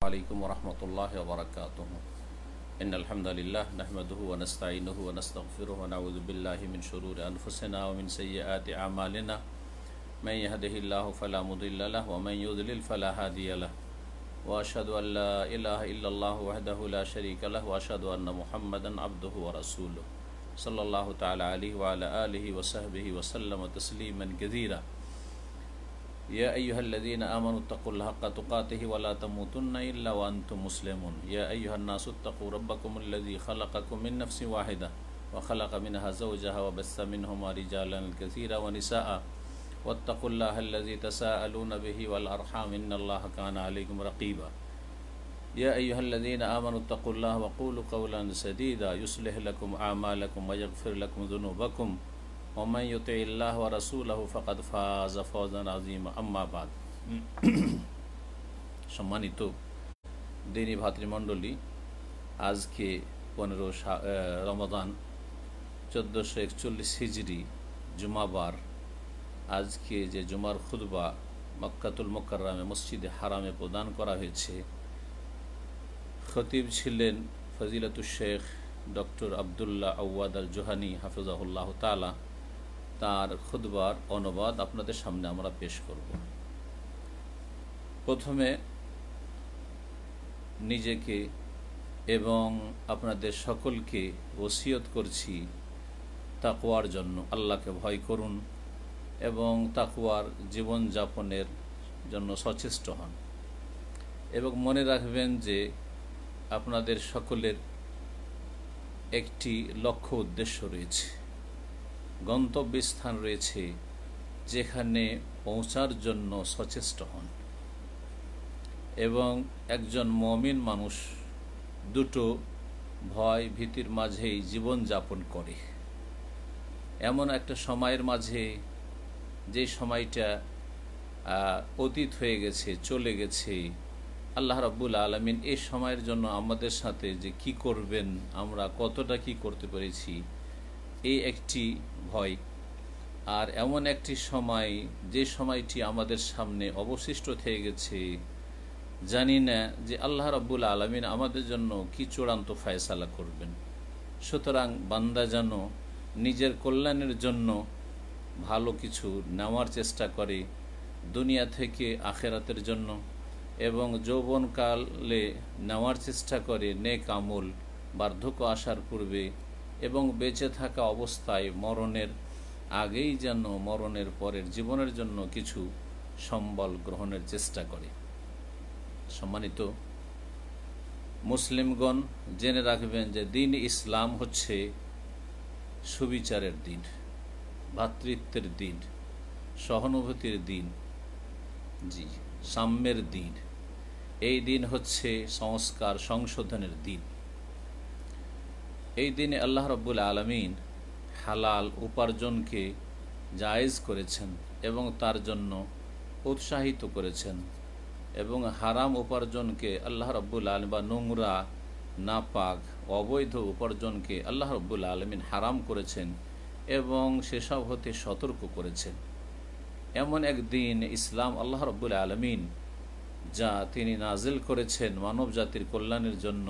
عليكم ورحمة الله وبركاته إن الحمد لله نحمده ونستعينه ونستغفره ونعوذ بالله من شرور أنفسنا ومن سيئات أعمالنا من يهده الله فلا مضل له ومن يضلل فلا هادي له وأشهد أن لا إله إلا الله وحده لا شريك له وأشهد أن محمدا عبده ورسوله صلى الله تعالى عليه وعلى آله وصحبه وسلم تسليما كثيرا يا أيها الذين آمنوا اتقوا الله حق تقاته ولا تموتن إلا وأنتم مسلمون يا أيها الناس اتقوا ربكم الذي خلقكم من نفس واحدة وخلق منها زوجها وبث منهما رجالا كثيرا ونساء واتقوا الله الذي تساءلون به والأرحام إن الله كان عليكم رقيبا يا أيها الذين آمنوا اتقوا الله وقولوا قولا سديدا يصلح لكم أعمالكم ويغفر لكم ذنوبكم ومن يطع الله ورسوله فقد فاز فوزا عظيما أما بعد সম্মানিত দিনী ভাতৃমণ্ডলী, আজকে 15 রমাদান 1441 হিজরি জুমাবার। আজকে যে জুমার খুতবা মক্কাতুল মুকাররমে মসজিদে হারামে প্রদান করা হয়েছে, খতিব ছিলেন ফজিলাতুল শেখ ডক্টর আবদুল্লাহ আওয়াদ আল জোহানি হাফিজাহুল্লাহ তাআলা। তার খুতবার অনুবাদ আপনাদের সামনে আমরা পেশ করব। প্রথমে নিজেকে এবং আপনাদের সকলকে ওসিয়ত করছি তাকওয়ার জন্য। আল্লাহকে ভয় করুন এবং তাকওয়ার জীবনযাপনের জন্য সচেষ্ট হন এবং মনে রাখবেন যে আপনাদের সকলের একটি লক্ষ্য উদ্দেশ্য রয়েছে, গন্তব্যস্থান রয়েছে, যেখানে পৌঁছার জন্য সচেষ্ট হন। এবং একজন মুমিন মানুষ দুটো ভয় ভীতির মাঝেই জীবন যাপন করে। এমন একটা সময়ের মাঝে, যে সময়টা অতীত হয়ে গেছে, চলে গেছে, আল্লাহ রাব্বুল আলামিন এই সময়ের জন্য আমাদের সাথে যে কি করবেন, আমরা কতটা কি করতে পেরেছি, এই একটি ভয়। আর এমন একটি সময়, যে সময়টি আমাদের সামনে অবশিষ্ট থেকে গেছে, জানি না যে আল্লাহ রাব্বুল আলামিন আমাদের জন্য কি চূড়ান্ত ফয়সালা করবেন। সুতরাং বান্দা যেন নিজের কল্যাণের জন্য ভালো কিছু নেওয়ার চেষ্টা করে দুনিয়া থেকে আখেরাতের জন্য, এবং যৌবনকালে নেওয়ার চেষ্টা করে নেক আমল বার্ধক্য আসার পূর্বে, এবং বেঁচে থাকা অবস্থায় মরণের আগেই যেন মরণের পরের জীবনের জন্য কিছু সম্বল গ্রহণের চেষ্টা করে। সম্মানিত মুসলিমগণ, জেনে রাখবেন যে দিন ইসলাম হচ্ছে সুবিচারের দিন, ভ্রাতৃত্বের দিন, সহানুভূতির দিন, সাম্যের দিন। এই দিন হচ্ছে সংস্কার সংশোধনের দিন। এই দিনে আল্লাহ রাব্বুল আলামিন হালাল উপার্জনকে জায়েজ করেছেন এবং তার জন্য উৎসাহিত করেছেন, এবং হারাম উপার্জনকে আল্লাহ রাব্বুল আলামিন বা নোংরা, নাপাক, অবৈধ উপার্জনকে আল্লাহ রাব্বুল আলামিন হারাম করেছেন এবং সেসব হতে সতর্ক করেছেন। এমন এক দিন ইসলাম আল্লাহ রাব্বুল আলামিন যা তিনি নাজিল করেছেন মানব জাতির কল্যাণের জন্য,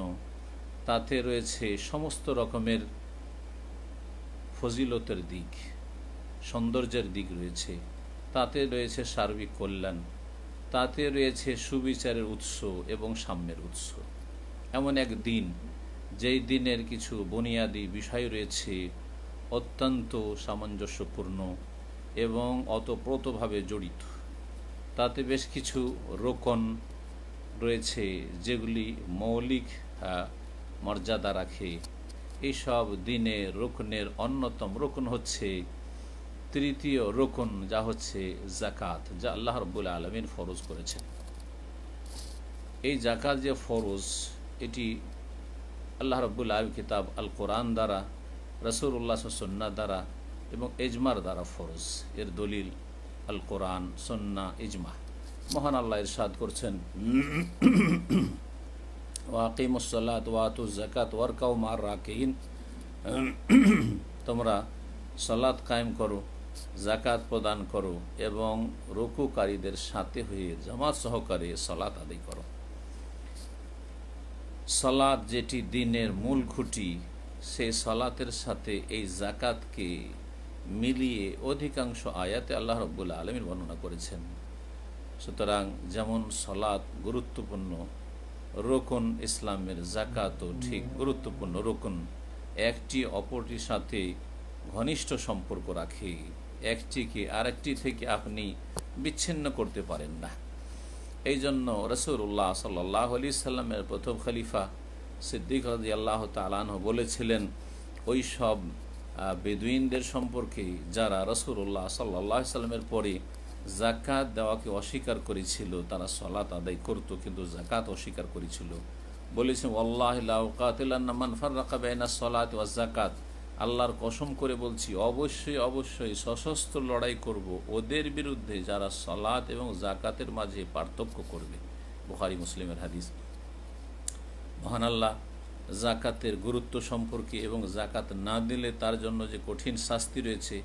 তাতে রয়েছে সমস্ত রকমের ফজিলতের দিক, সৌন্দর্যের দিক রয়েছে, তাতে রয়েছে সার্বিক কল্যাণ, তাতে রয়েছে সুবিচারের উৎস এবং সাম্যের উৎস। এমন এক দিন, যেই দিনের কিছু বুনিয়াদী বিষয় রয়েছে অত্যন্ত সামঞ্জস্যপূর্ণ এবং অতপ্রতভাবে জড়িত। তাতে বেশ কিছু রোকন রয়েছে যেগুলি মৌলিক মর্যাদা রাখে। এইসব দিনে রোকনের অন্যতম রোকন হচ্ছে তৃতীয় রোকন, যা হচ্ছে জাকাত, যা আল্লাহ রাব্বুল আলামিন ফরজ করেছেন। এই জাকাত যে ফরজ, এটি আল্লাহ রাব্বুল আলামিন কিতাব আল কোরআন দ্বারা, রাসূলুল্লাহ সুন্নাহ দ্বারা এবং ইজমার দ্বারা ফরজ। এর দলিল আল কোরআন, সুন্নাহ, ইজমা। মহান আল্লাহ ইরশাদ করছেন, ওয়াকিমুস সালাত ওয়া আতুজ যাকাত ওয়ারকাউ মা'আর রাকিঈন, তোমরা সালাত কায়েম করো, জাকাত প্রদান করো এবং রুকুকারীদের সাথে হয়ে জামাত সহকারে সালাত আদায় করো। সালাত যেটি দিনের মূল খুঁটি, সেই সালাতের সাথে এই জাকাতকে মিলিয়ে অধিকাংশ আয়াতে আল্লাহ রাব্বুল আলামিন বর্ণনা করেছেন। সুতরাং যেমন সালাত গুরুত্বপূর্ণ রোকন, ইসলামের জাকাতও ঠিক গুরুত্বপূর্ণ রোকন। একটি অপরটির সাথে ঘনিষ্ঠ সম্পর্ক রাখে, একটিকে আরেকটি থেকে আপনি বিচ্ছিন্ন করতে পারেন না। এই জন্য রাসূলুল্লাহ সাল্লাল্লাহু আলাইহি সাল্লামের প্রথম খলিফা সিদ্দিক রাদিয়াল্লাহু তাআলা আনহু বলেছিলেন ওই সব বেদুইনদের সম্পর্কে যারা রাসূলুল্লাহ সাল্লাল্লাহু আলাইহি সাল্লামের পরে যাকাত দেওয়াকে অস্বীকার করেছিল। তারা সালাত আদায় করত কিন্তু যাকাত অস্বীকার করেছিল। বলেছেন ওয়াল্লাহি লা উকাতিলান্না মান ফাররাকা বাইনা সলাতি ওয়াজ যাকাত, আল্লাহর কসম করে বলছি অবশ্যই অবশ্যই সশস্ত্র লড়াই করব ওদের বিরুদ্ধে যারা সালাত এবং যাকাতের মাঝে পার্থক্য করবে। বুখারী মুসলিমের হাদিস। মহান আল্লাহ যাকাতের গুরুত্ব সম্পর্কে এবং যাকাত না দিলে তার জন্য যে কঠিন শাস্তি রয়েছে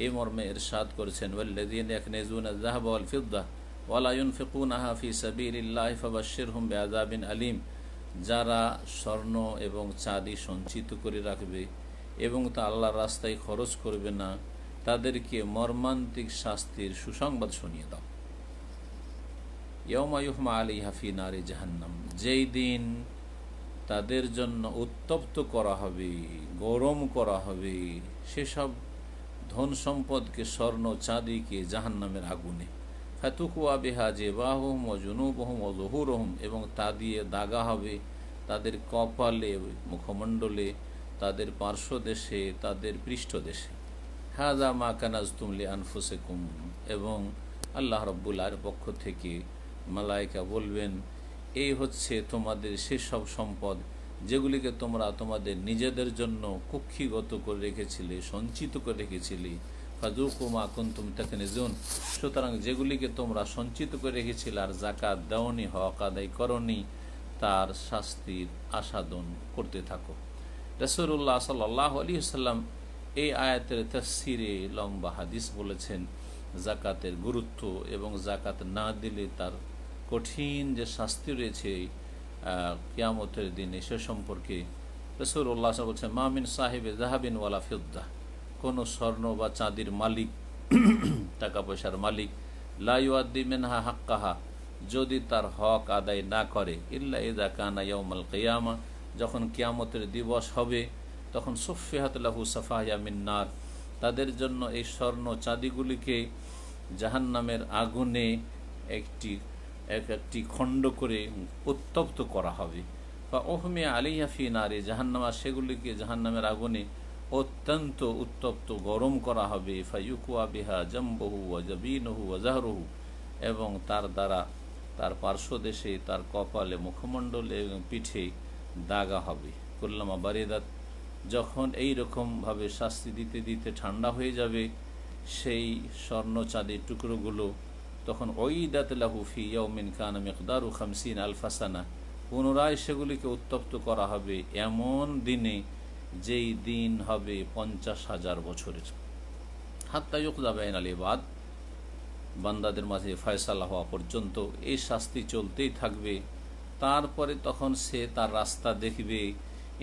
এই মর্মে ইরশাদ করেছেন ওয়াল্লাযীনা ইয়াকনিজুনা আয-যাহাবা ওয়াল ফিদ্দা ওয়া লা ইউনফিকুনাহা ফি সাবিলিল্লাহি ফাবাশশিরহুম বিআযাবিন আলীম, যারা স্বর্ণ এবং চাঁদি সঞ্চিত করে রাখবে এবং তা আল্লাহর রাস্তায় খরচ করবে না, তাদেরকে মর্মান্তিক শাস্তির সুসংবাদ শুনিয়ে দাও। ইয়াউমা ইউহমা আলাইহা ফি নারি জাহান্নাম, যেই দিন তাদের জন্য উত্তপ্ত করা হবে, গরম করা হবে সেসব ধন সম্পদকে, স্বর্ণ চাঁদিকে জাহান্নামের আগুনে। ফাতুকুয়া বিহা জিবাহুম ওয়া জুনুবুহুম ওয়া যুহুরুহুম, এবং তা দিয়ে দাগা হবে তাদের কপালে, মুখমণ্ডলে, তাদের পার্শ্বদেশে, তাদের পৃষ্ঠদেশে। হাযা মা কানাজতুম লিআনফুসিকুম, এবং আল্লাহ রাব্বুল আলামিনের পক্ষ থেকে মালায়েকা বলবেন এই হচ্ছে তোমাদের সেসব সম্পদ যেগুলিকে তোমরা তোমাদের নিজেদের জন্য কুক্ষিগত করে রেখেছিলে, সঞ্চিত করে রেখেছিলে। ফাযুকু মা কুনতুম তাকনিজুন, সুতরাং যেগুলিকে তোমরা সঞ্চিত করে রেখেছিলে আর যাকাত দাওনি, হক আদায় করনি, তার শাস্তির আস্বাদন করতে থাকো। রাসূলুল্লাহ সাল্লাল্লাহু আলাইহি ওয়াসাল্লাম এই আয়াতের তাফসিরে লম্বা হাদিস বলেছেন যাকাতের গুরুত্ব এবং যাকাত না দিলে তার কঠিন যে শাস্তি রয়েছে কিয়ামতের দিনে সে সম্পর্কে। রাসূলুল্লাহ বলছেন মা মিন সাহিবে যাহাবিন ওয়ালা ফিদ্দা, কোনো স্বর্ণ বা চাঁদির মালিক, টাকা পয়সার মালিক, লা ইউআদ্দি মিনহা হাক্কাহা, যদি তার হক আদায় না করে, ইল্লা ইযা কানা ইয়াউমাল কিয়ামা, যখন কিয়ামতের দিবস হবে তখন সুফিহাত লাহু সাফায়া মিন নার, তাদের জন্য এই স্বর্ণ চাঁদিগুলিকে জাহান্নামের আগুনে একটি খণ্ড করে উত্তপ্ত করা হবে। বা ওহমিয়া আলিহা ফি নারে জাহান্নামা, সেগুলিকে জাহান্নামের আগুনে অত্যন্ত উত্তপ্ত গরম করা হবে। ফায়ুকুয়া বিহা জামবহু ওয়া জাবিনহু ওয়া জাহরুহু, এবং তার দ্বারা তার পার্শ্বদেশে, তার কপালে, মুখমণ্ডলে এবং পিঠে দাগা হবে। কুল্লামা বারিদাত, যখন এই রকমভাবে শাস্তি দিতে দিতে ঠান্ডা হয়ে যাবে সেই স্বর্ণ চাঁদের টুকরোগুলো, তখন ওইদাত লাহু ফি ইয়াউমিন কানা মিকদারু 50 আলফা সানা, পুনরায় সেগুলিকে উত্তপ্ত করা হবে এমন দিনে যেই দিন হবে 50,000 বছরের। হাত্তা ইউকযা বাইনাল ইবাদ, বান্দাদের মাঝে ফয়সালা হওয়া পর্যন্ত এই শাস্তি চলতেই থাকবে। তারপরে তখন সে তার রাস্তা দেখবে,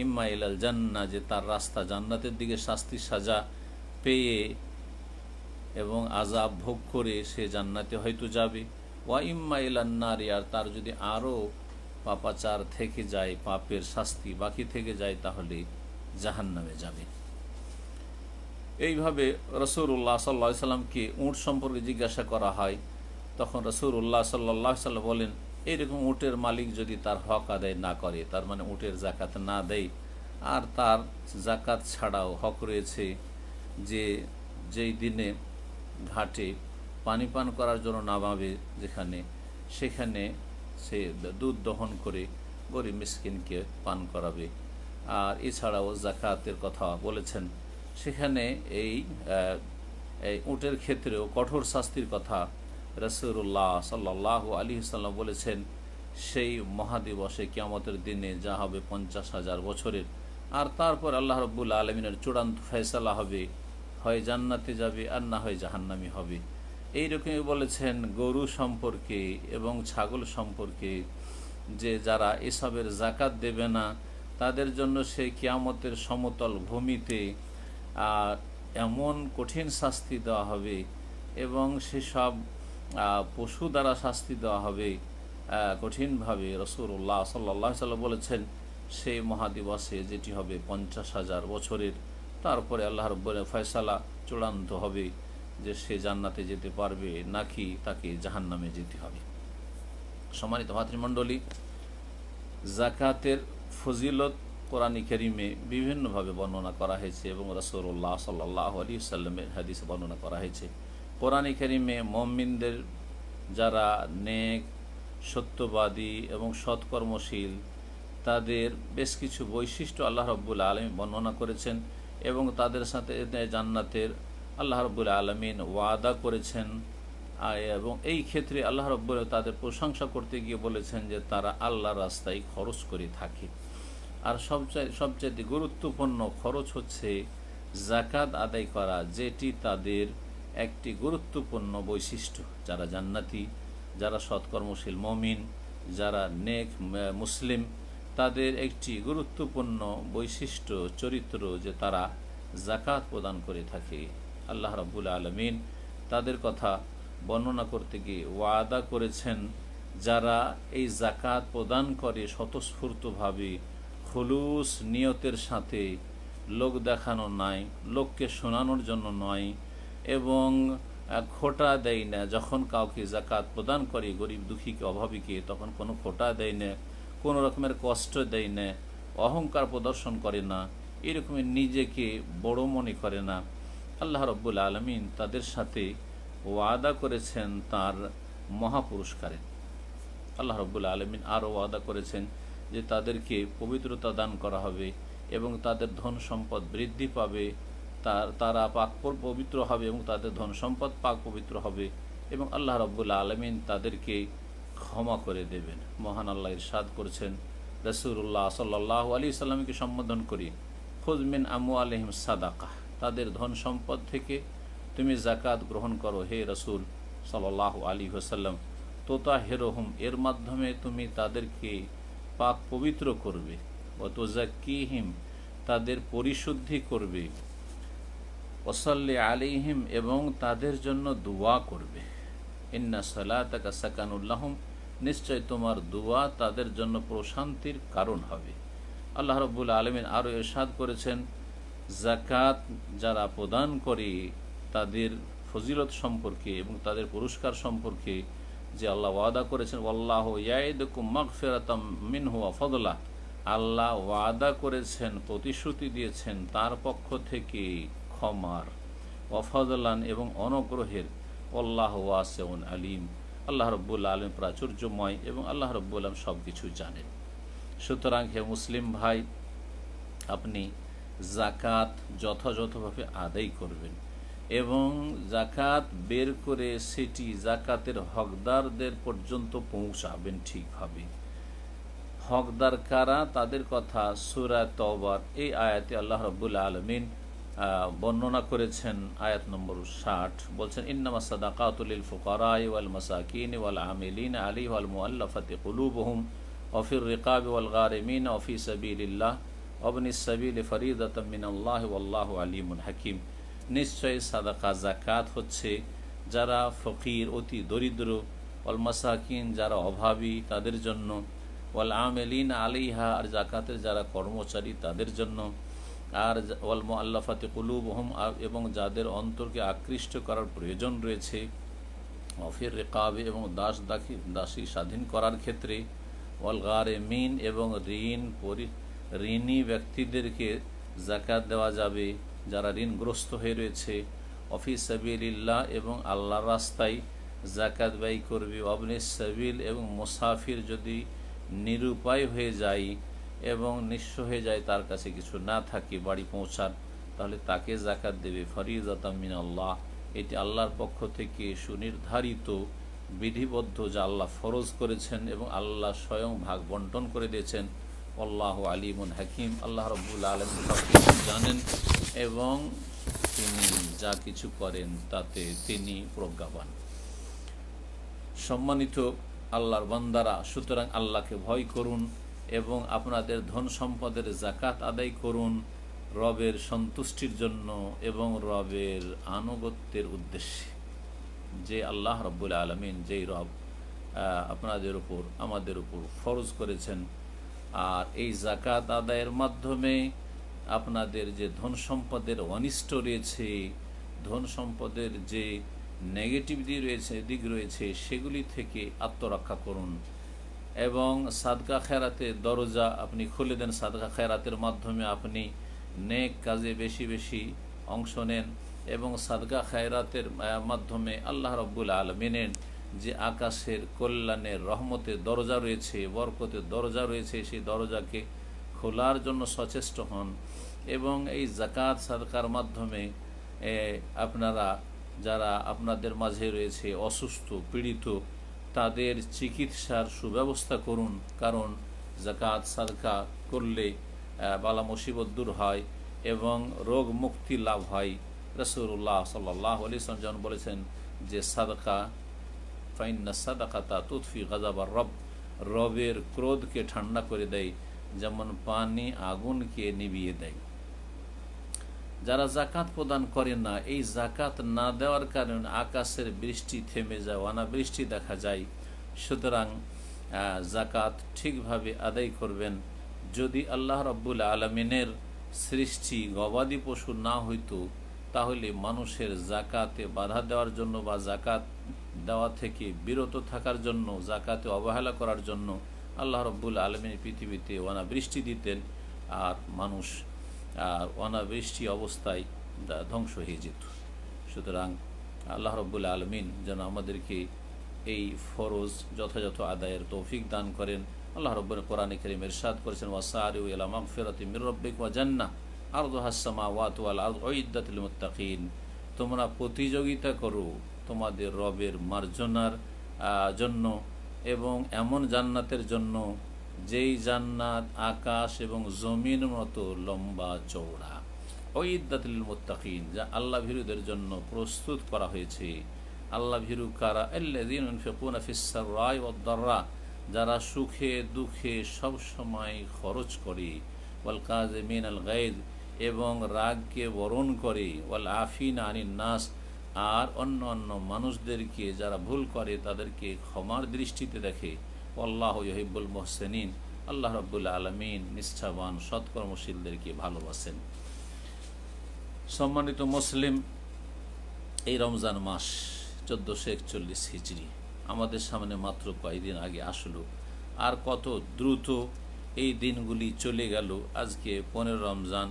ইম্মা ইলাল জান্নাহ, যে তার রাস্তা জান্নাতের দিকে শাস্তি সাজা পেয়ে এবং আযাব ভোগ করে সে জান্নাতে হয়তো যাবে। ওয়া ইম্মা ইলান নারি, আর তার যদি আরও পাপাচার থেকে যায়, পাপের শাস্তি বাকি থেকে যায়, তাহলে জাহান্নামে যাবে। এইভাবে রাসূলুল্লাহ সাল্লাল্লাহু আলাইহি সাল্লামকে উট সম্পর্কে জিজ্ঞাসা করা হয়, তখন রাসূলুল্লাহ সাল্লাল্লাহু আলাইহি সাল্লাম বলেন এইরকম উটের মালিক যদি তার হক আদায় না করে, তার মানে উটের যাকাত না দেয়, আর তার যাকাত ছাড়াও হক রয়েছে যে যেই দিনে ঘাটে পানি পান করার জন্য নামাবে যেখানে, সেখানে সে দুধ দহন করে গরিব মিসকিনকে পান করাবে। আর এছাড়াও যাকাতের কথা বলেছেন, সেখানে এই উটের ক্ষেত্রেও কঠোর শাস্তির কথা রাসূলুল্লাহ সাল্লাল্লাহু আলাইহি ওয়াসাল্লাম বলেছেন। সেই মহাদিবসে কিয়ামতের দিনে যা হবে 50,000 বছরের, আর তারপর আল্লাহ রাব্বুল আলামিনের চূড়ান্ত ফয়সালা হবে, হয় জান্নাতে যাবে আর না হয় জাহান্নামী হবে। এইরকমই বলেছেন গরু সম্পর্কে এবং ছাগল সম্পর্কে যে যারা এসবের জাকাত দেবে না তাদের জন্য সেই কিয়ামতের সমতল ভূমিতে এমন কঠিন শাস্তি দেওয়া হবে এবং সেসব পশু দ্বারা শাস্তি দেওয়া হবে কঠিনভাবে। রাসূলুল্লাহ সাল্লাল্লাহু আলাইহি ওয়াসাল্লাম বলেছেন সেই মহাদিবসে, যেটি হবে 50,000 বছরের, তারপরে আল্লাহ রাব্বুল ফয়সালা চূড়ান্ত হবে যে সে জান্নাতে যেতে পারবে নাকি তাকে জাহান্নামে যেতে হবে। সম্মানিত ভাতৃমণ্ডলী, জাকাতের ফজিলত কোরআনে কারীমে বিভিন্নভাবে বর্ণনা করা হয়েছে এবং রাসূলুল্লাহ সাল্লাল্লাহু আলাইহি ওয়াসাল্লামের হাদিসে বর্ণনা করা হয়েছে। কোরআনে কারীমে মুমিনদের যারা নেক, সত্যবাদী এবং সৎকর্মশীল তাদের বেশ কিছু বৈশিষ্ট্য আল্লাহ রাব্বুল আলামিন বর্ণনা করেছেন এবং তাদের সাথে জান্নাতের আল্লাহ রাব্বুল আলামিন ওয়াদা করেছেন। এবং এই ক্ষেত্রে আল্লাহ রাব্বুল তাদের প্রশংসা করতে গিয়ে বলেছেন যে তারা আল্লাহর রাস্তায় খরচ করে থাকে। আর সবচেয়ে গুরুত্বপূর্ণ খরচ হচ্ছে জাকাত আদায় করা, যেটি তাদের একটি গুরুত্বপূর্ণ বৈশিষ্ট্য। যারা জান্নাতি, যারা সৎকর্মশীল মুমিন, যারা নেক মুসলিম, তাদের একটি গুরুত্বপূর্ণ বৈশিষ্ট্য চরিত্র যে তারা জাকাত প্রদান করে থাকে। আল্লাহ রাব্বুল আলামিন তাদের কথা বর্ণনা করতে গিয়ে ওয়াদা করেছেন যারা এই জাকাত প্রদান করে স্বতঃস্ফূর্তভাবে, খুলুস নিয়তের সাথে, লোক দেখানো নয়, লোককে শোনানোর জন্য নয়, এবং খোটা দেয় না। যখন কাউকে জাকাত প্রদান করে, গরিব দুঃখীকে, অভাবীকে, তখন কোনো খোটা দেয় না, কোনো রকমের কষ্ট দেয় না, অহংকার প্রদর্শন করে না, এরকমের নিজেকে বড় মনে করে না। আল্লাহ রাব্বুল আলামিন তাদের সাথে ওয়াদা করেছেন তার মহাপুরস্কারের। আল্লাহ রাব্বুল আলামিন আরও ওয়াদা করেছেন যে তাদেরকে পবিত্রতা দান করা হবে এবং তাদের ধন সম্পদ বৃদ্ধি পাবে, তারা পাক পবিত্র হবে এবং তাদের ধন সম্পদ পাক পবিত্র হবে এবং আল্লাহ রাব্বুল আলামিন তাদেরকে ক্ষমা করে দেবেন। মহান আল্লাহ ইরশাদ করেছেন রাসূলুল্লাহ সাল্লাল্লাহু আলাইহি ওয়াসাল্লামকে সম্বোধন করি, খুয মিন আমওয়ালিহিম সাদাকা, তাদের ধন সম্পদ থেকে তুমি জাকাত গ্রহণ করো হে রাসূল সাল্লাল্লাহু আলাইহি ওয়াসাল্লাম। তুতাহিরুহুম, এর মাধ্যমে তুমি তাদেরকে পাক পবিত্র করবে, ওয়া তুযাক্কিহিম, তাদের পরিশুদ্ধি করবে, ওয়াসাল্লি আলাইহিম, এবং তাদের জন্য দোয়া করবে। ইন্না সালাতাকা সাকানুল লাহুম, নিশ্চয় তোমার দোয়া তাদের জন্য প্রশান্তির কারণ হবে। আল্লাহ রাব্বুল আলামিন আরও ইরশাদ করেছেন জাকাত যারা প্রদান করে তাদের ফজিলত সম্পর্কে এবং তাদের পুরস্কার সম্পর্কে যে আল্লাহ ওয়াদা করেছেন, ওয়াল্লাহু ইয়াইদুকুম মাগফিরাতাম মিনহু ওয়া ফাদলা, আল্লাহ ওয়াদা করেছেন, প্রতিশ্রুতি দিয়েছেন তার পক্ষ থেকে ক্ষমার, ওয়া ফাদলান, এবং অনুগ্রহের, আল্লাহু ওয়াসিউন আলিম, আল্লাহ রাব্বুল আলামিন প্রাচুর্যময় এবং আল্লাহ রাব্বুল আলামিন সব কিছু জানেন। সুতরাং হে মুসলিম ভাই, আপনি জাকাত যথাযথভাবে আদায় করবেন এবং জাকাত বের করে সেটি জাকাতের হকদারদের পর্যন্ত পৌঁছাবেন ঠিকভাবে। হকদার কারা, তাদের কথা সূরা তাওবার এই আয়াতে আল্লাহ রাব্বুল আলামিন বর্ণনা করেছেন। আয়াত নম্বর 60 বলছেন, ইন্নামাস সাদাকাতু লিল ফুকারাই ওয়াল মাসাকিন ওয়াল আমিলিন আলাইহা ওয়াল মুআল্লাফাতি কুলুবুহুম ওয়া ফির রিকাবি ওয়াল গারিমিন ওয়া ফি সাবিলিল্লাহ ওয়া ইবনিস সাবিলি ফরিদাতাম মিনাল্লাহি ওয়াল্লাহু আলিমুন হাকিম। নিশ্চয় সাদাকা জাকাত হচ্ছে যারা ফকির, অতি দরিদ্র, ওয়াল মাসাকিন, যারা অভাবী তাদের জন্য, ওয়াল আমিলিন আলাইহা, আর জাকাতের যারা কর্মচারী তাদের জন্য, আর ওয়াল মুআল্লাফাতি কুলুবুহুম, এবং যাদের অন্তরকে আকৃষ্ট করার প্রয়োজন রয়েছে, ওয়া ফির রিকাবি, এবং দাসী স্বাধীন করার ক্ষেত্রে, ওয়াল গারিমিন, এবং ঋণী ব্যক্তিদেরকে জাকাত দেওয়া যাবে যারা ঋণগ্রস্ত হয়ে রয়েছে, ওয়া ফি সাবিলিল্লাহ, এবং আল্লাহর রাস্তায় জাকাত ব্যয় করবে, ওয়া ইবনিস সাবিল, এবং মুসাফির যদি নিরুপায় হয়ে যায় এবং নিঃস্ব হয়ে যায়, তার কাছে কিছু না থাকে বাড়ি পৌঁছার, তাহলে তাকে জাকাত দেবে। ফরিদাতাম মিনাল্লাহ, এটি আল্লাহর পক্ষ থেকে সুনির্ধারিত, বিধিবদ্ধ, যা আল্লাহ ফরজ করেছেন এবং আল্লাহ স্বয়ং ভাগ বন্টন করে দিয়েছেন। আল্লাহু আলিমুন হাকিম, আল্লাহ রাব্বুল আলামিন সব কিছু জানেন এবং তিনি যা কিছু করেন তাতে তিনি প্রজ্ঞাবান। সম্মানিত আল্লাহর বান্দারা, সুতরাং আল্লাহকে ভয় করুন এবং আপনাদের ধন সম্পদের জাকাত আদায় করুন রবের সন্তুষ্টির জন্য এবং রবের আনুগত্যের উদ্দেশ্যে। যে আল্লাহ রব্বুল আলমিন, যেই রব আপনাদের উপর আমাদের উপর ফরজ করেছেন। আর এই জাকাত আদায়ের মাধ্যমে আপনাদের যে ধন সম্পদের অনিষ্ট রয়েছে, ধন সম্পদের যে নেগেটিভ দিক রয়েছে সেগুলি থেকে আত্মরক্ষা করুন এবং সাদকা খেরাতের দরজা আপনি খুলে দেন। সাদকা খেরাতের মাধ্যমে আপনি নেক কাজে বেশি বেশি অংশ নেন এবং সাদকা খেরাতের মাধ্যমে আল্লাহ রব্বুল আলমিনের যে আকাশের কল্যাণের রহমতের দরজা রয়েছে, বরকতের দরজা রয়েছে, সেই দরজাকে খোলার জন্য সচেষ্ট হন এবং এই জাকাত সাদকার মাধ্যমে আপনারা যারা আপনাদের মাঝে রয়েছে অসুস্থ পীড়িত, তাদের চিকিৎসার সুব্যবস্থা করুন। কারণ জাকাত সাদকা করলে বালা মুসিবত দূর হয় এবং রোগ মুক্তি লাভ হয়। রাসূলুল্লাহ সাল্লাল্লাহু আলাইহি ওয়াসাল্লাম যেমন বলেছেন যে সাদকা ফাইন্না সাদাকাতা তুতফি গাযাবার রব, রবের ক্রোধকে ঠান্ডা করে দেয় যেমন পানি আগুনকে নিভিয়ে দেয়। যারা জাকাত প্রদান করে না, এই জাকাত না দেওয়ার কারণে আকাশের বৃষ্টি থেমে যায়, অনাবৃষ্টি দেখা যায়। সুতরাং জাকাত ঠিকভাবে আদায় করবেন। যদি আল্লাহ রাব্বুল আলামিনের সৃষ্টি গবাদি পশু না হইতো, তাহলে মানুষের জাকাতে বাধা দেওয়ার জন্য বা জাকাত দেওয়া থেকে বিরত থাকার জন্য, জাকাতে অবহেলা করার জন্য আল্লাহ রাব্বুল আলামিন পৃথিবীতে অনাবৃষ্টি দিতেন আর মানুষ অনাবৃষ্টি অবস্থায় ধ্বংস হয়ে যেত। সুতরাং আল্লাহ রাব্বুল আলামিন যেন আমাদেরকে এই ফরজ যথাযথ আদায়ের তৌফিক দান করেন। আল্লাহ রাব্বুল কোরআনে কারীমে ইরশাদ করেছেন, ওয়াসারিউ ইলা মাগফিরাতিম মির রাব্বিকুম ওয়া জান্নাহ আরদুহাস সামাওয়াতু ওয়াল আরদু উইদ্দাত লিল মুত্তাকিন। তোমরা প্রতিযোগিতা করো তোমাদের রবের মার্জনার জন্য এবং এমন জান্নাতের জন্য যেই জান্নাত আকাশ এবং জমিন মতো লম্বা চওড়া। উইদ্দাত লিল মুত্তাকিন, যা আল্লাহ ভীরুদের জন্য প্রস্তুত করা হয়েছে। আল্লাহ ভীরু কারা? আল্লাযীনা ইউনফিকুনা ফিস সাররাই ওয়াদ দাররা, যারা সুখে দুঃখে সব সময় খরচ করে। ওয়াল কাযিমিনাল গায়জ, এবং রাগকে বরণ করে। ওয়াল আফিনা আনিন নাস, আর অন্য অন্য মানুষদেরকে যারা ভুল করে তাদেরকে ক্ষমার দৃষ্টিতে দেখে। আল্লাহু ইউহিব্বুল মুহসিনিন, আল্লাহ রাব্বুল আলামিন নিষ্ঠাবান সৎকর্মশীলদেরকে ভালোবাসেন। সম্মানিত মুসলিম, এই রমজান মাস 1441 হিজরি আমাদের সামনে মাত্র কয়েকদিন আগে আসলো, আর কত দ্রুত এই দিনগুলি চলে গেল। আজকে 15 রমজান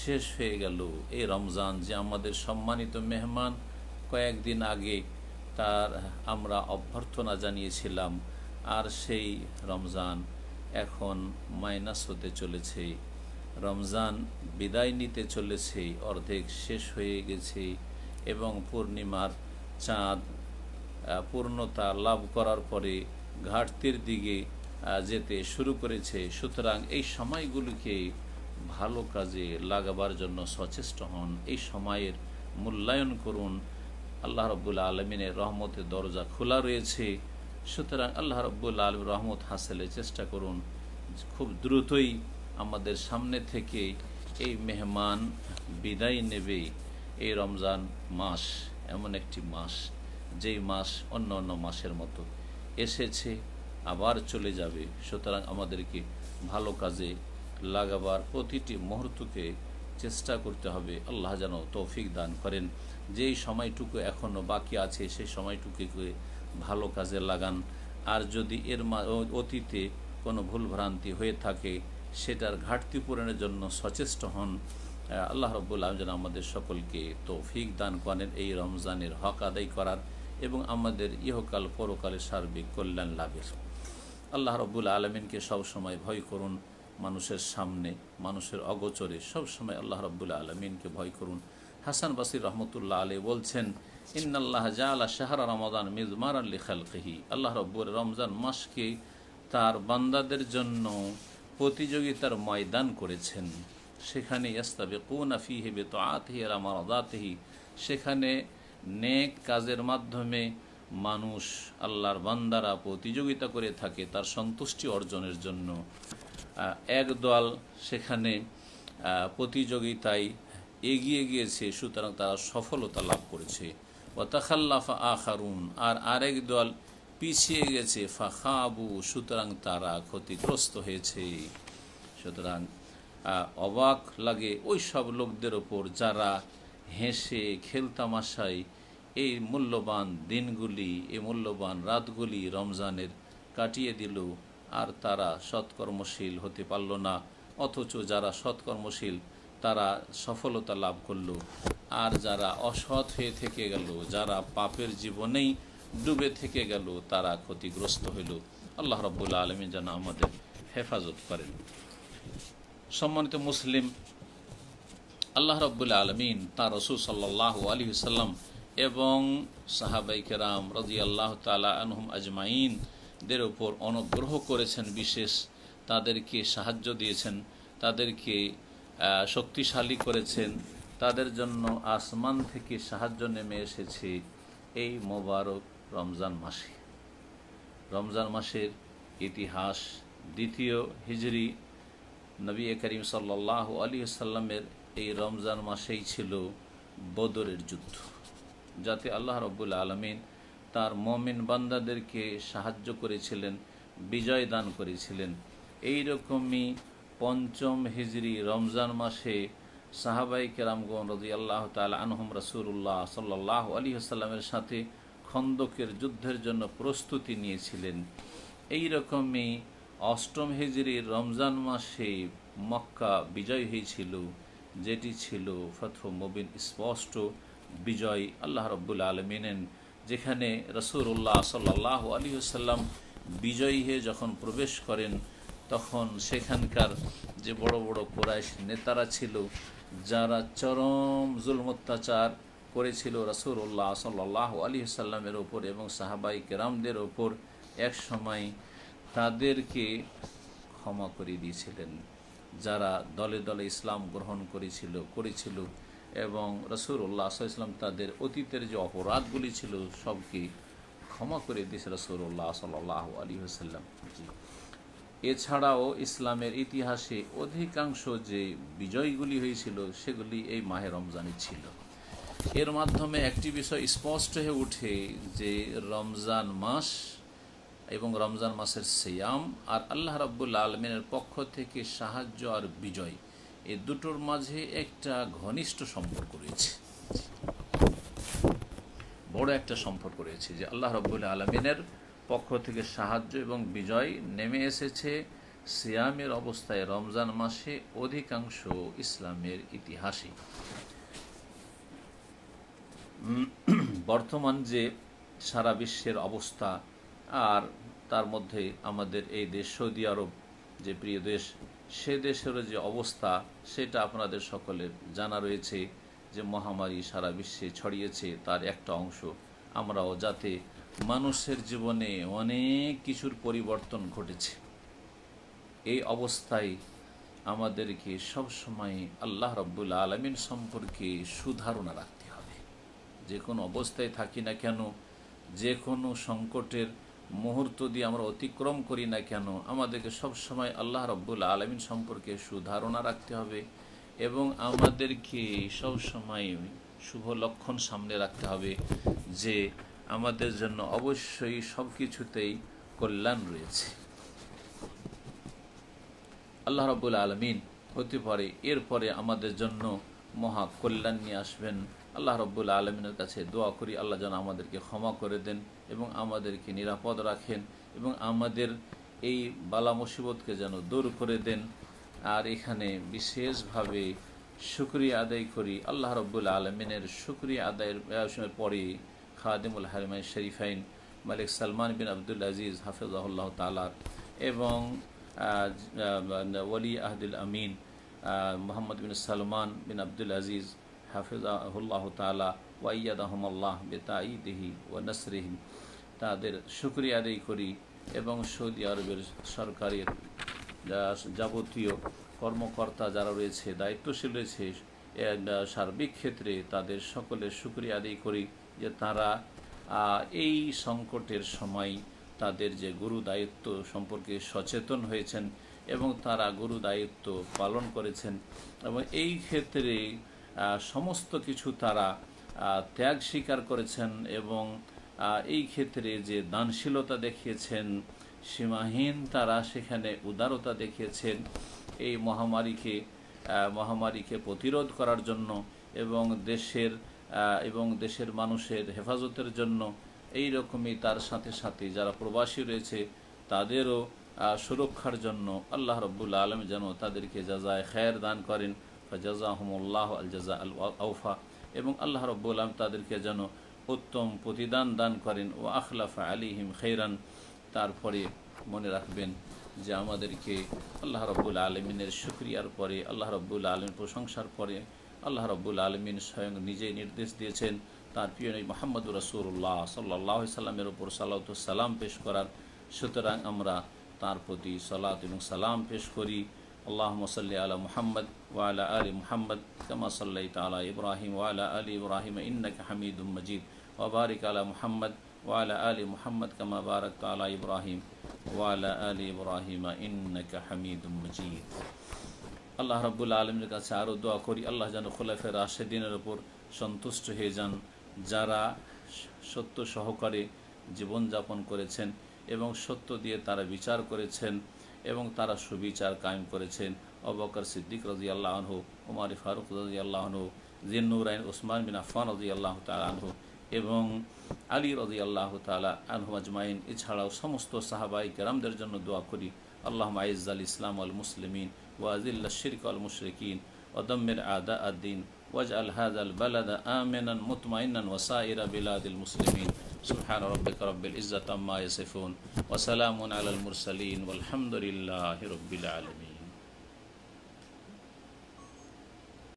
শেষ হয়ে গেল। এই রমজান যে আমাদের সম্মানিত মেহমান, কয়েকদিন আগে তার আমরা অভ্যর্থনা জানিয়েছিলাম, আর সেই রমজান এখন মাইনাস হতে চলেছে। রমজান বিদায় নিতে চলেছে, অর্ধেক শেষ হয়ে গেছে এবং পূর্ণিমার চাঁদ পূর্ণতা লাভ করার পরে ঘাটতির দিকে যেতে শুরু করেছে। সুতরাং এই সময়গুলিকে ভালো কাজে লাগাবার জন্য সচেষ্ট হন, এই সময়ের মূল্যায়ন করুন। আল্লাহ রাব্বুল আলামিনের রহমতের দরজা খোলা রয়েছে। সুতরাং আল্লাহ রাব্বুল আলামিনের রহমত হাসিলের চেষ্টা করুন। খুব দ্রুতই আমাদের সামনে থেকে এই মেহমান বিদায় নেবে। এই রমজান মাস এমন একটি মাস, যেই মাস অন্য অন্য মাসের মতো এসেছে আবার চলে যাবে। সুতরাং আমাদেরকে ভালো কাজে লাগাবার প্রতিটি মুহূর্তকে চেষ্টা করতে হবে। আল্লাহ যেন তৌফিক দান করেন। যেই সময়টুকু এখনও বাকি আছে সেই সময়টুকুকে ভালো কাজে লাগান। আর যদি এর অতীতে কোনো ভুলভ্রান্তি হয়ে থাকে সেটার ঘাটতি পূরণের জন্য সচেষ্ট হন। আল্লাহ রাব্বুল আলামিন যেন আমাদের সকলকে তৌফিক দান করেন এই রমজানের হক আদায় করার এবং আমাদের ইহকাল পরকালে সার্বিক কল্যাণ লাভের। আল্লাহ রাব্বুল আলামিনকে সবসময় ভয় করুন। মানুষের সামনে, মানুষের অগোচরে সবসময় আল্লাহ রাব্বুল আলামিনকে ভয় করুন। হাসান বাসরি রহমতুল্লাহ আলাইহি বলছেন, ইন্নাল্লাহ জাআলা শাহরা রমাদান মিজমারান লিখালকিহি, আল্লাহ রাব্বুল রমজান মাসকে তার বান্দাদের জন্য প্রতিযোগিতার ময়দান করেছেন। সেখানে ইয়াস্তাবিকুনা ফীহি বিতাআতিহি ওয়া মারাদাতিহি, সেখানে নেক কাজের মাধ্যমে মানুষ আল্লাহর বান্দারা প্রতিযোগিতা করে থাকে তার সন্তুষ্টি অর্জনের জন্য। একদল সেখানে প্রতিযোগিতায় এগিয়ে গিয়েছে, সুতরাং তারা সফলতা লাভ করেছে। ওয়াতাখাল্লাফা আখারুন, আর আরেক দল পিছিয়ে গেছে, ফাখাবু, সুতরাং তারা ক্ষতিগ্রস্ত হয়েছে। সুতরাং অবাক লাগে ওই সব লোকদের ওপর যারা হেসে খেলতামাশায় এই মূল্যবান দিনগুলি, এই মূল্যবান রাতগুলি রমজানের কাটিয়ে দিল, আর তারা সৎকর্মশীল হতে পারল না। অথচ যারা সৎকর্মশীল তারা সফলতা লাভ করল, আর যারা অসৎ হয়ে থেকে গেল, যারা পাপের জীবনেই ডুবে থেকে গেল, তারা ক্ষতিগ্রস্ত হইল। আল্লাহ রাব্বুল আলামিন যেন আমাদের হেফাজত করেন। সম্মানিত মুসলিম, আল্লাহ রাব্বুল আলামিন তার রাসূল সাল্লাল্লাহু আলাইহি ওয়াসাল্লাম এবং সাহাবায়ে কেরাম রাদিয়াল্লাহু তাআলা আনহুম আজমাইন দের উপর অনুগ্রহ করেছেন বিশেষ, তাদেরকে সাহায্য দিয়েছেন, তাদেরকে শক্তিশালী করেছেন, তাদের জন্য আসমান থেকে সাহায্য নেমে এসেছে এই মোবারক রমজান মাসে। রমজান মাসের ইতিহাস, দ্বিতীয় হিজরি নবী করিম সাল্লাল্লাহু আলাইহি ওয়াসাল্লামের এই রমজান মাসেই ছিল বদরের যুদ্ধ, যাতে আল্লাহ রাব্বুল আলামিন তার মুমিন বান্দাদেরকে সাহায্য করেছিলেন, বিজয় দান করেছিলেন। এই রকমই পঞ্চম হিজরি রমজান মাসে সাহাবায়ে কেরামগণ রাদিয়াল্লাহু তাআলা আনহুম রাসূলুল্লাহ সাল্লাল্লাহু আলাইহি ওয়াসাল্লামের সাথে খন্দকের যুদ্ধের জন্য প্রস্তুতি নিয়েছিলেন। এই রকমই অষ্টম হিজরির রমজান মাসে মক্কা বিজয় হয়েছিল, যেটি ছিল ফতহ মুবিন, স্পষ্ট বিজয় আল্লাহ রাব্বুল আলামিনের, যেখানে রাসূলুল্লাহ সাল্লাল্লাহু আলাইহি ওয়াসাল্লাম বিজয়ী হয়ে যখন প্রবেশ করেন, তখন সেখানকার যে বড় বড় কুরাইশ নেতারা ছিল, যারা চরম জুলম অত্যাচার করেছিল রাসূলুল্লাহ সাল্লাল্লাহু আলাইহি ওয়াসাল্লামের ওপর এবং সাহাবায়ে কেরামদের ওপর, এক সময় তাদেরকে ক্ষমা করে দিয়েছিলেন। যারা দলে দলে ইসলাম গ্রহণ করেছিল এবং রাসূলুল্লাহ সাল্লাল্লাহু আলাইহি ওয়াসাল্লাম তাদের অতীতের যে অপরাধগুলি ছিল সবকে ক্ষমা করে দিয়েছে রাসূলুল্লাহ সাল্লাল্লাহু আলাইহি ওয়াসাল্লাম। এছাড়াও ইসলামের ইতিহাসে অধিকাংশ যে বিজয়গুলি হয়েছিল সেগুলি এই মাহে রমজানে ছিল। এর মাধ্যমে একটি বিষয় স্পষ্ট হয়ে ওঠে যে রমজান মাস এবং রমজান মাসের সিয়াম আর আল্লাহ রাব্বুল আলামিনের পক্ষ থেকে সাহায্য আর বিজয়, এই দুটোর মাঝে একটা ঘনিষ্ঠ সম্পর্ক রয়েছে, বড় একটা সম্পর্ক রয়েছে, যে আল্লাহ রাব্বুল আলামিনের পক্ষ থেকে সাহায্য এবং বিজয় নেমে এসেছে সিয়ামের অবস্থায় রমজান মাসে অধিকাংশ ইসলামের ইতিহাসে। বর্তমান যে সারা বিশ্বের অবস্থা, আর তার মধ্যে আমাদের এই দেশ সৌদি আরব যে প্রিয় দেশ, সে দেশেরও যে অবস্থা সেটা আপনাদের সকলের জানা রয়েছে, যে মহামারী সারা বিশ্বে ছড়িয়েছে, তার একটা অংশ আমরাও, যাতে মানুষের জীবনে অনেক কিছুর পরিবর্তন ঘটেছে। এই অবস্থায় আমাদেরকে সবসময় আল্লাহ রাব্বুল আলামিন সম্পর্কে সুধারণা রাখতে হবে। যে কোনো অবস্থায় থাকি না কেন, যে কোনো সংকটের মুহূর্ত দিয়ে আমরা অতিক্রম করি না কেন, আমাদেরকে সবসময় আল্লাহ রাব্বুল আলামিন সম্পর্কে সুধারণা রাখতে হবে এবং আমাদেরকে সবসময় শুভ লক্ষণ সামনে রাখতে হবে, যে আমাদের জন্য অবশ্যই সব কিছুতেই কল্যাণ রয়েছে। আল্লাহ রাব্বুল আলামিন হতে পারে এরপরে আমাদের জন্য মহা কল্যাণ নিয়ে আসবেন। আল্লাহ রাব্বুল আলামিনের কাছে দোয়া করি, আল্লাহ যেন আমাদেরকে ক্ষমা করে দেন এবং আমাদেরকে নিরাপদ রাখেন এবং আমাদের এই বালা মুসিবতকে যেন দূর করে দেন। আর এখানে বিশেষভাবে শুকরিয়া আদায় করি আল্লাহ রাব্বুল আলামিনের। শুকরিয়া আদায়ের পরে খাদিমুল হারমাইন শরীফাইন মালিক সালমান বিন আব্দুল আজিজ হাফিজাহুল্লাহ তাআলা এবং ওলি আহদুল আমিন মোহাম্মদ বিন সালমান বিন আব্দুল আজিজ হাফিজাহুল্লাহ তাআলা ওয়াইয়াদাহুমুল্লাহ বিতাঈদিহি ওয়া নাসরিহি, তাদের শুকরিয়া আদায় করি এবং সৌদি আরবের সরকারের যাবতীয় কর্মকর্তা যারা রয়েছে, দায়িত্বশীল রয়েছে সার্বিক ক্ষেত্রে, তাদের সকলের শুকরিয়া আদায় করি যে তারা এই সংকটের সময় তাদের যে গুরু দায়িত্ব সম্পর্কে সচেতন হয়েছেন এবং তারা গুরু দায়িত্ব পালন করেছেন এবং এই ক্ষেত্রে সমস্ত কিছু তারা ত্যাগ স্বীকার করেছেন এবং এই ক্ষেত্রে যে দানশীলতা দেখিয়েছেন, সীমাহীন তারা সেখানে উদারতা দেখিয়েছেন এই মহামারীকে প্রতিরোধ করার জন্য এবং দেশের মানুষের হেফাজতের জন্য। এই রকমই তার সাথে সাথে যারা প্রবাসী রয়েছে তাদেরও সুরক্ষার জন্য আল্লাহ রব্বুল আলম যেন তাদেরকে জাযায়ে খায়ের দান করেন, ফাজাযাহুমুল্লাহু আল জাযা আল আওফা, এবং আল্লাহ রব্বুল আলম তাদেরকে যেন উত্তম প্রতিদান দান করেন। ও আখলাফা আলাইহিম খাইরান। তারপরে মনে রাখবেন যে আমাদেরকে আল্লাহ রব্বুল আলমিনের শুকরিয়ার পরে, আল্লাহ রব্বুল আলমিনের প্রশংসার পরে আল্লাহ রব্বুল আলমিন স্বয়ং নিজেই নির্দেশ দিয়েছেন তার প্রিয় নবী মুহাম্মদুর রাসূলুল্লাহ সাল্লাল্লাহু আলাইহি সাল্লামের উপর সালাত ও সালাম পেশ করার। সুতরাং আমরা তার প্রতি সালাত এবং সালাম পেশ করি। আল্লাহুম্মা সাল্লি আলা মুহাম্মদ ওয়া আলা আলি মুহাম্মদ কামা সাল্লাইতা আলা ইব্রাহিম ওয়া আলা আলি ইব্রাহিম ইন্নাকা হামিদুম মাজিদ ওয়া বারিক আলা মুহাম্মদ ওয়া আলা আলি মুহাম্মদ কামা বারাকতা আলা ইব্রাহিম ওয়া আলা আলি ইব্রাহিম ইন্নাকা হামিদুম মাজিদ। আল্লাহ রাব্বুল আলামিনের কাছে আরও দোয়া করি আল্লাহ যেন খুলাফায়ে রাশিদিনের উপর সন্তুষ্ট হয়ে যান, যারা সত্য সহকারে জীবনযাপন করেছেন এবং সত্য দিয়ে তারা বিচার করেছেন এবং তারা সুবিচার কায়েম করেছেন। আবু বকর সিদ্দিক রাদিয়াল্লাহু আনহু, ওমর ফারুক রাদিয়াল্লাহু আনহু, যিন্নুরাইন ওসমান বিন আফফান রাদিয়াল্লাহু তাআলা আনহু এবং আলী রাদিয়াল্লাহু তাআলা আনহু আজমাইন, এছাড়াও সমস্ত সাহাবায়ে কেরামদের জন্য দোয়া করি। আল্লাহুম্মা আইজ্জাল ইসলাম ওয়াল মুসলিমিন ওয়া আযিল্লাশ শিরক ওয়াল মুশরিকিন ওয়া দাম্মির আ'দা আদ-দ্বীন ওয়াজআল হাযাল বালাদা আমিনান মুতমাইন্নান ওয়া সাইরা বিলাদিল মুসলিমিন। সুবহান রাব্বিকা রাব্বিল ইজ্জাতি আম্মা ইয়াসিফুন ওয়া সালামুন আলাল মুরসালিন ওয়ালহামদুলিল্লাহি রাব্বিল আলামিন।